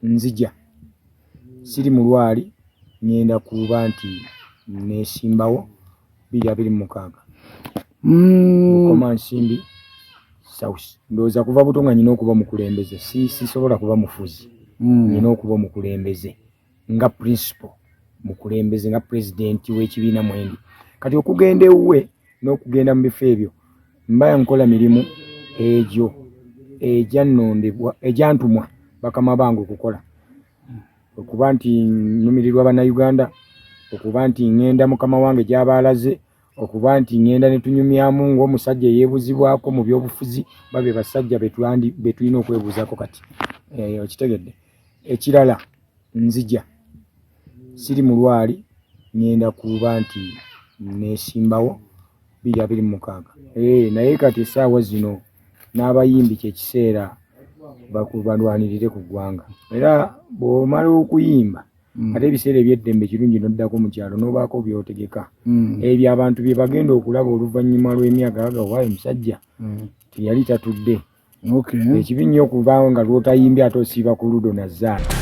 nzija siri mulwali ngenda kuba nti nesimbawo 2026 Bukoma Nsimbi South ndoza kuva butonga nyina okuba mukulembeze sisobola kuba mufuzi nyina okuba mukulembeze nga principal mukulembeze nga president w'ekibiina mwendi kati okugenda ewuwe n'okugenda mu bifo ebyo mbaya nkola mirimu egyo ejannondebwa ejantumwa bakama bangu okukola okuba nti numirirwa bannayuganda okuba nti ngenda mukama wange gy'abaalaze okuba nti ngenda ne tunyumyamu ng'omusajja yeebuzibwako mu by'obufuzi babe basajja betulina okwebuuzaako kati okitegedde ekirala nzija siri mulwali ngenda kuba nti nesimbawo 2026 naye kati essaawa zino n'abayimbi kyekiseera balwanirire ku ggwanga era bw'omala okuyimba ate ebiseera ebyeddembe kirungi n'oddako mu kyalo n'obaako by'otegeka ebyo abantu bye bagenda okulaba oluvannyuma lw'emyaka agawaayo omusajja teyali tatudde ekibi nnyo okuva nga lw'otayimbye ate osiiba ku ludo na zzaala